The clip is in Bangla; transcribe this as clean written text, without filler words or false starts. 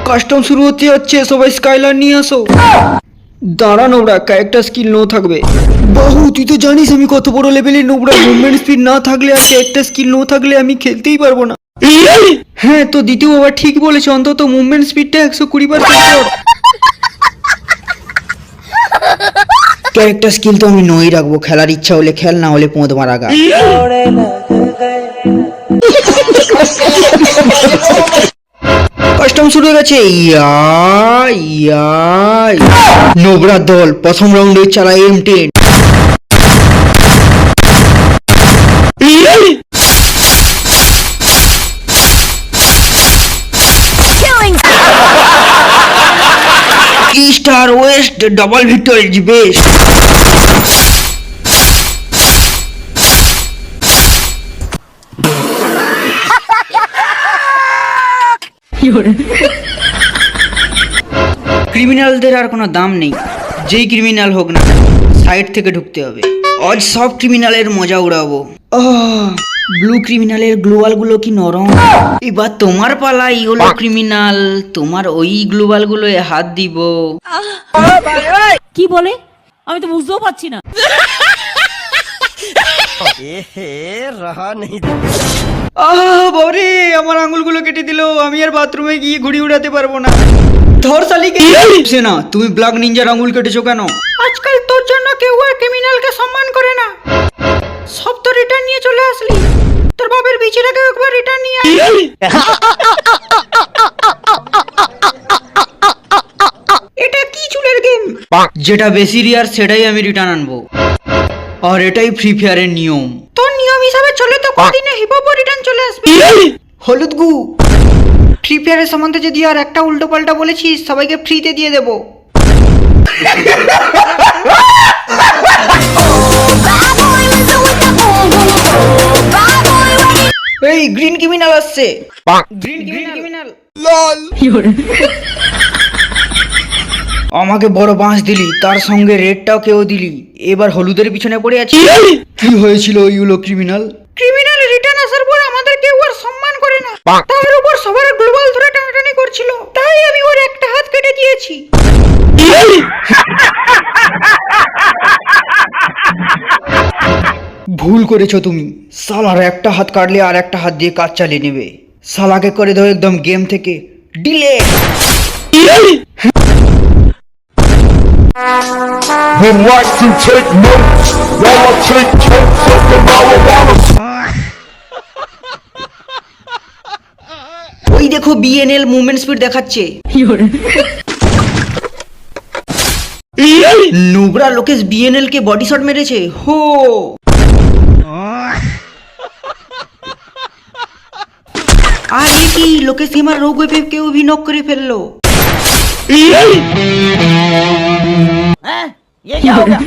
কাস্টম শুরু হতে যাচ্ছে, সবাই স্কাইলার নিয়ে আসো। দাঁড়া নোবরা, ক্যারেক্টার স্কিল নো থাকবে। বাহু তুই তো জানিস আমি কত বড় লেভেলের নোবরা। মুভমেন্ট স্পিড না থাকলে আর ক্যারেক্টার স্কিল নো থাকলে আমি খেলতেই পারবো না। হ্যাঁ তো দ্বিতীয় বাবা ঠিক বলেছে, অন্তত মুভমেন্ট স্পিডটা 120% ক্যারেক্টার স্কিল তো আমি নই রাখবো, খেলার ইচ্ছা হলে খেল, না হলে পোঁদ মারা গা। কাস্টম শুরু হয়ে গেছে। নোবরা দল প্রথম রাউন্ডে চালায় M10। Star west double victory best. ক্রিমিনালদের আর কোনো দাম নেই, যেই ক্রিমিনাল হোক না সাইড থেকে ঢুকতে হবে। আজ সব ক্রিমিনালের মজা উড়াবো। ব্লু ক্রিমিনালের গ্লোবাল গুলো কি নরম। এবার তোমার পালা, ইয়েলো ক্রিমিনাল, তোমার ওই গ্লোবাল গুলো হাত দিব। কি বলে আমি তো বুঝতেও পারছি না। বাবারে আমার আঙুলগুলো কেটে দিল, আমি আর বাথরুমে গিয়ে ঘুড়ি উড়াতে পারবো না। ধর শালিকে। না তুমি ব্ল্যাক নিনজার আঙুল কেটেছো কেন? আজকাল তোর জন্য কেউ আর ক্রিমিনালকে সম্মান করে না, সব তো রিটার্ন নিয়ে চলে আসলি। তোর বাবার বিচিটাকে একবার রিটার্ন নিয়ে আয়। এটা কি চুলের গেম? যেটা বেশি রিয়ার সেটাই আমি রিটার্ন আনবো, আর এটাই ফ্রি ফায়ারের নিয়ম। তোর নিয়ম হিসাবে চলে তো কদিনে হিপহপ রিটার্ন চলে আসবে। হলুদ গু, ফ্রি ফায়ারের সম্বন্ধে যদি আর একটা উল্টো পাল্টা বলেছিস সবাইকে ফ্রিতে দিয়ে দেবো। এই গ্রিন ক্রিমিনাল আসছে। গ্রিন ক্রিমিনাল আমাকে বড় বাঁশ দিলি, তার সঙ্গে রেডটাও কেউ দিলি, এবার হলুদের পিছনে পড়ে আছি। কি হয়েছিল ইউলো ক্রিমিনাল? ক্রিমিনাল রিটার্ন আসার পর আমাদের কেউ আর সম্মান করে না, তার উপর সবার গ্লোবাল ধরে টানাটানি করছিল, তাই আমি ওর একটা হাত কেটে দিয়েছি। ভুল করেছো তুমি, শালার একটা হাত কাটলে আর একটা হাত দিয়ে কাজ চালিয়ে নেবে। শালাকে করে দাও একদম গেম থেকে delete. Would like to take notes while I take totes of the marijuana. ওই দেখো BNL মুভমেন্ট স্পিড দেখাচ্ছে। নোবরা লোকেশ BNL কে বডি শট মেরেছে। হো আর ये কি লোকেশ আমার রোগ ওয়েপে কেউ भी নক করে ফেললো। ये क्या हो गया?